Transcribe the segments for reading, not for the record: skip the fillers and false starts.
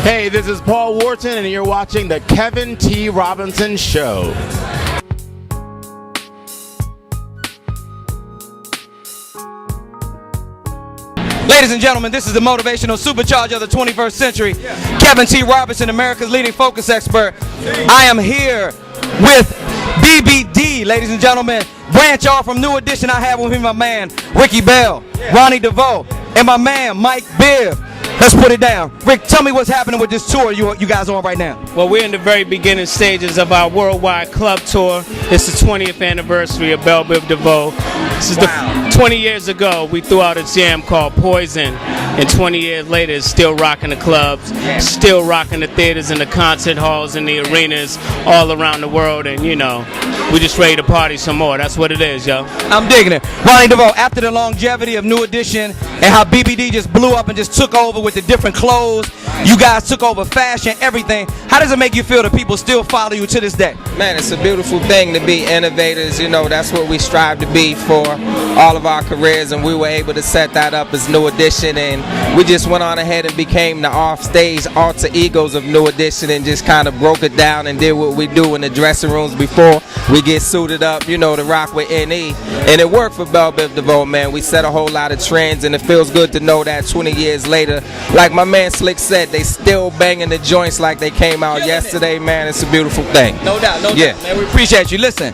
Hey, this is Paul Wharton, and you're watching the Kevin T. Robinson Show. Ladies and gentlemen, this is the motivational supercharger of the 21st century. Kevin T. Robertson, America's leading focus expert. I am here with BBD, ladies and gentlemen. Branch off from New Edition. I have with me my man, Ricky Bell, Ronnie DeVoe, and my man, Mike Bibb. Let's put it down. Rick, tell me what's happening with this tour you guys are on right now. Well, we're in the very beginning stages of our worldwide club tour. It's the 20th anniversary of Bell Biv DeVoe. This is 20 years ago, we threw out a jam called Poison, and 20 years later, it's still rocking the clubs, still rocking the theaters and the concert halls and the arenas all around the world, and you know, we just ready to party some more. That's what it is, yo. I'm digging it. Ronnie DeVoe, after the longevity of New Edition and how BBD just blew up and just took over with the different clothes, you guys took over fashion, everything. How does it make you feel that people still follow you to this day? Man, it's a beautiful thing to be innovators. You know, that's what we strive to be for all of our careers, and we were able to set that up as New Edition, and we just went on ahead and became the off-stage alter egos of New Edition and just kind of broke it down and did what we do in the dressing rooms before we get suited up, you know, to rock with NE. And it worked for Bell Biv DeVoe, man. We set a whole lot of trends, and it feels good to know that 20 years later, like my man Slick said, they still banging the joints like they came out yesterday, man. It's a beautiful thing. No doubt, no doubt, man. We appreciate you. Listen,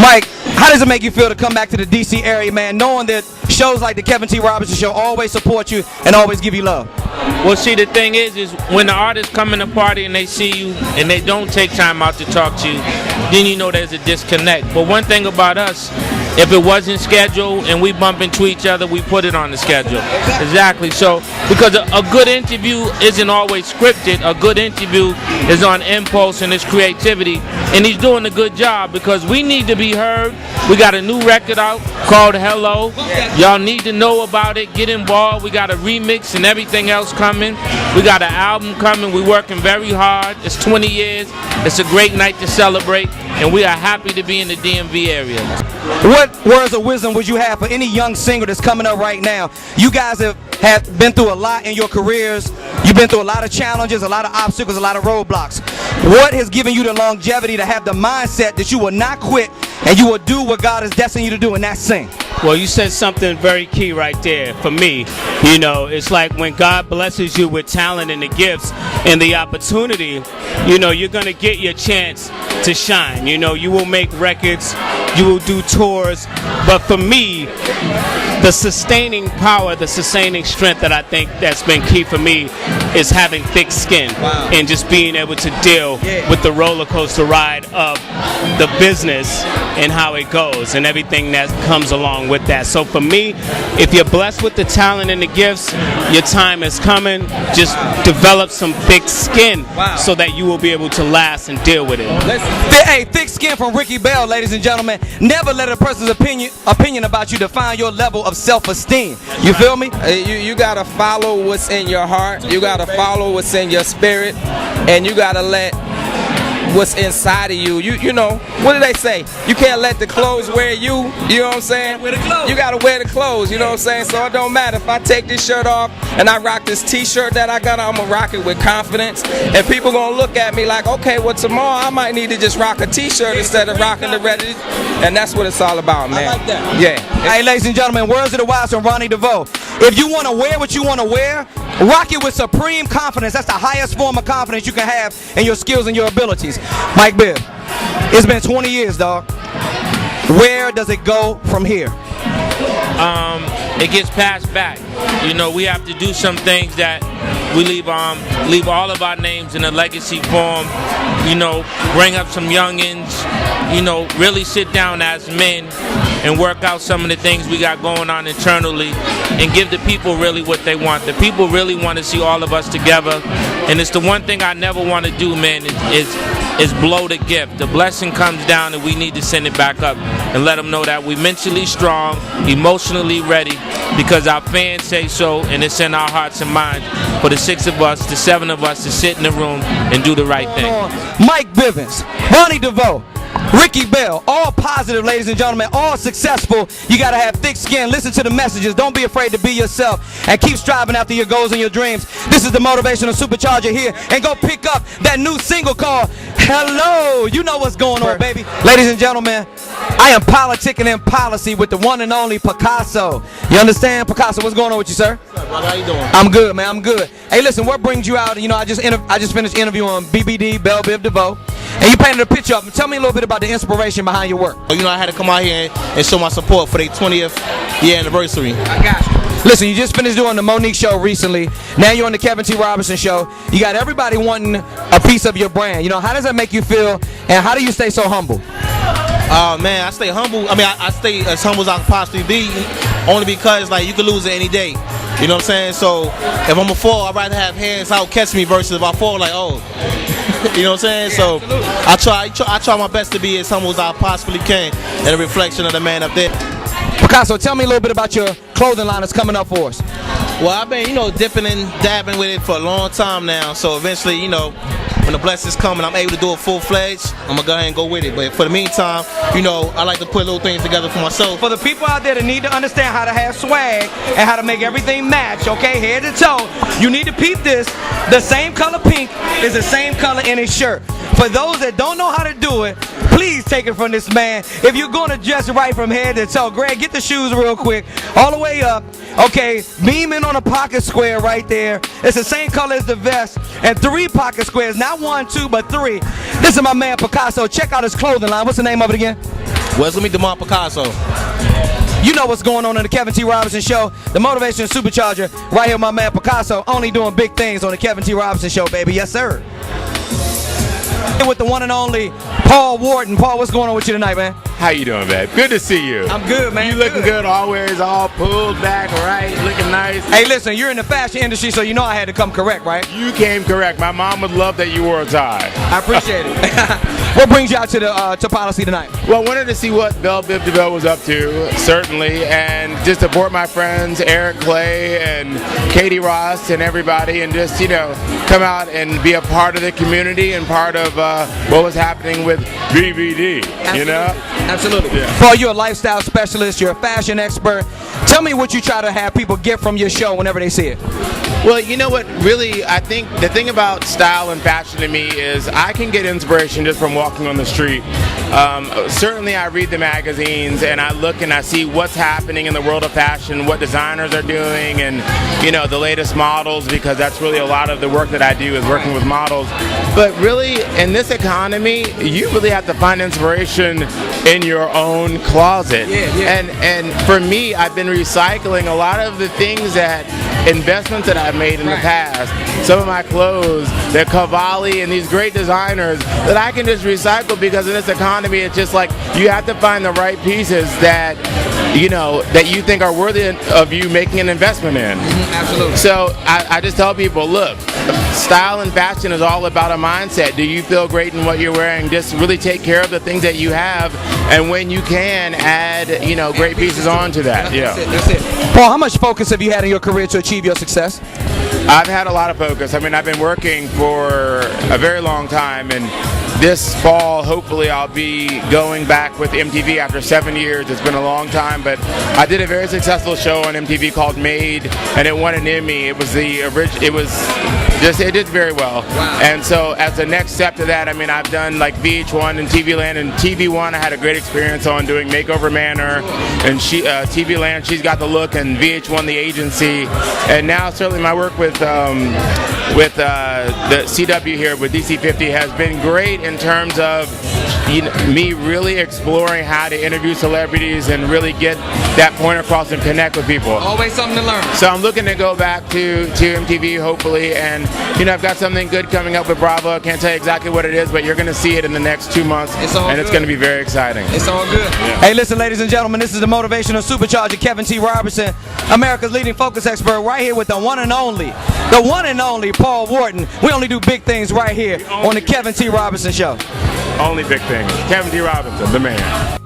Mike, how does it make you feel to come back to the D.C. area, man, knowing that shows like the Kevin T. Robinson Show always support you and always give you love? Well, see, the thing is when the artists come in the party and they see you and they don't take time out to talk to you, then you know there's a disconnect. But one thing about us, if it wasn't scheduled and we bump into each other, we put it on the schedule. Exactly. So, because a good interview isn't always scripted. A good interview is on impulse and it's creativity. And he's doing a good job because we need to be heard. We got a new record out called Hello. Y'all need to know about it. Get involved. We got a remix and everything else coming. We got an album coming. We're working very hard. It's 20 years. It's a great night to celebrate. And we are happy to be in the DMV area. What words of wisdom would you have for any young singer that's coming up right now? You guys have been through a lot in your careers. You've been through a lot of challenges, a lot of obstacles, a lot of roadblocks. What has given you the longevity to have the mindset that you will not quit and you will do what God has destined you to do, and that's sing? Well, you said something very key right there for me. You know, it's like when God blesses you with talent and the gifts and the opportunity, you know, you're going to get your chance to shine. You know, you will make records, you will do tours, but for me, the sustaining power, the sustaining strength that I think that's been key for me is having thick skin and just being able to deal with the roller coaster ride of the business and how it goes and everything that comes along with that. So for me, if you're blessed with the talent and the gifts, your time is coming. Just develop some thick skin so that you will be able to last and deal with it. Hey, thick skin from Ricky Bell, ladies and gentlemen. Never let a person's opinion about you define your level of self-esteem. You feel me? You gotta follow what's in your heart. You gotta follow what's in your spirit, and you gotta let what's inside of you. You know, what do they say? You can't let the clothes wear you. You know what I'm saying? You gotta wear the clothes. You know what I'm saying? So it don't matter if I take this shirt off and I rock this T-shirt that I got. I'm gonna rock it with confidence, and people gonna look at me like, okay, well tomorrow I might need to just rock a T-shirt instead of rocking the red. And that's what it's all about, man. I like that. Yeah. Hey, ladies and gentlemen, words of the wise from Ronnie DeVoe. If you want to wear what you want to wear, rock it with supreme confidence. That's the highest form of confidence you can have in your skills and your abilities. Mike Bibb, it's been 20 years, dog. Where does it go from here? It gets passed back. You know, we have to do some things that we leave all of our names in a legacy form. You know, bring up some youngins. You know, really sit down as men and work out some of the things we got going on internally and give the people really what they want. The people really want to see all of us together, and it's the one thing I never want to do, man, is blow the gift. The blessing comes down and we need to send it back up and let them know that we're mentally strong, emotionally ready, because our fans say so, and it's in our hearts and minds for the 6 of us, the 7 of us to sit in the room and do the right thing. Mike Bivens, Ronnie DeVoe, Ricky Bell. All positive, ladies and gentlemen, all successful. You got to have thick skin. Listen to the messages. Don't be afraid to be yourself and keep striving after your goals and your dreams. This is the Motivational Supercharger here, and go pick up that new single called Hello. You know what's going on, baby. Ladies and gentlemen, I am politicking in policy with the one and only Peekaso. You understand, Peekaso? What's going on with you, sir? What's up, brother? How you doing? I'm good, man. I'm good. Hey, listen, what brings you out? You know, I just finished interviewing BBD, Bell Biv DeVoe, and you painted a picture of him. Tell me a little bit about the inspiration behind your work. You know, I had to come out here and show my support for their 20th year anniversary. I got you. Listen, you just finished doing the Monique show recently. Now you're on the Kevin T. Robinson show. You got everybody wanting a piece of your brand. You know, how does that make you feel, and how do you stay so humble? Man, I stay humble. I mean, I stay as humble as I can possibly be, only because, like, you could lose it any day. You know what I'm saying? So, if I'm a fall, I'd rather have hands out catch me versus if I fall, like, oh. You know what I'm saying? So, I try my best to be as humble as I possibly can, and a reflection of the man up there. Peekaso, tell me a little bit about your clothing line that's coming up for us. Well, I've been, you know, dipping and dabbing with it for a long time now. So eventually, you know, when the blessings come and I'm able to do it full-fledged, I'm going to go ahead and go with it. But for the meantime, you know, I like to put little things together for myself. For the people out there that need to understand how to have swag and how to make everything match, okay, head to toe, you need to peep this. The same color pink is the same color in his shirt. For those that don't know how to do it, please take it from this man. If you're going to dress right from head to toe, Greg, get the shoes real quick, all the way up. Okay, beaming on a pocket square right there. It's the same color as the vest, and 3 pocket squares, not 1, 2, but 3. This is my man Peekaso. Check out his clothing line. What's the name of it again? Well, let me demand Peekaso. You know what's going on in the Kevin T. Robinson show, the Motivation Supercharger. Right here, my man Peekaso, only doing big things on the Kevin T. Robinson show, baby. Yes, sir. With the one and only Paul Wharton. Paul, what's going on with you tonight, man? How you doing, babe? Good to see you. I'm good, man. You looking good always, all pulled back, right? Looking nice. Hey, listen, you're in the fashion industry, so you know I had to come correct, right? You came correct. My mom would love that you wore a tie. I appreciate it. What brings you out to the to policy tonight? Well, wanted to see what Bell Biv DeVoe was up to, certainly, and just support my friends Eric Clay and Katie Ross and everybody, and just, you know, come out and be a part of the community and part of what was happening with BBD. Absolutely. You know? Absolutely. Yeah. Paul, you're a lifestyle specialist. You're a fashion expert. Tell me what you try to have people get from your show whenever they see it. Well, you know what, really, I think the thing about style and fashion to me is I can get inspiration just from walking on the street. Certainly I read the magazines and I look and I see what's happening in the world of fashion, what designers are doing, and, you know, the latest models, because that's really a lot of the work that I do is working with models. But really, in this economy, you really have to find inspiration in your own closet. And for me, I've been recycling a lot of the things investments that I've made in the past. Some of my clothes, the Cavalli and these great designers that I can just recycle, because in this economy, it's just like you have to find the right pieces that, you know, that you think are worthy of you making an investment in. Absolutely. So I just tell people, look, style and fashion is all about a mindset. Do you feel great in what you're wearing? Just really take care of the things that you have, and when you can, add, you know, great pieces onto that. Yeah. That's it. Paul, how much focus have you had in your career to achieve your success? I've had a lot of focus. I mean, I've been working for a very long time, and this fall, hopefully, I'll be going back with MTV after 7 years. It's been a long time, but I did a very successful show on MTV called Made, and it won an Emmy. It was it did very well. Wow. And so as the next step to that, I mean, I've done like VH1 and TV Land, and TV One I had a great experience on doing Makeover Manor, and TV Land, She's Got the Look, and VH1 The Agency, and now certainly my work with the CW here with DC50 has been great in terms of me really exploring how to interview celebrities and really get that point across and connect with people. Always something to learn. So I'm looking to go back to MTV hopefully, and you know, I've got something good coming up with Bravo. I can't tell you exactly what it is, but you're going to see it in the next 2 months, it's going to be very exciting. It's all good. Yeah. Hey, listen, ladies and gentlemen, this is the Motivational Supercharger, Kevin T. Robinson, America's leading focus expert, right here with the one and only Paul Wharton. We only do big things right here on the Kevin T. Robinson Show. Only big things. Kevin T. Robinson, the man.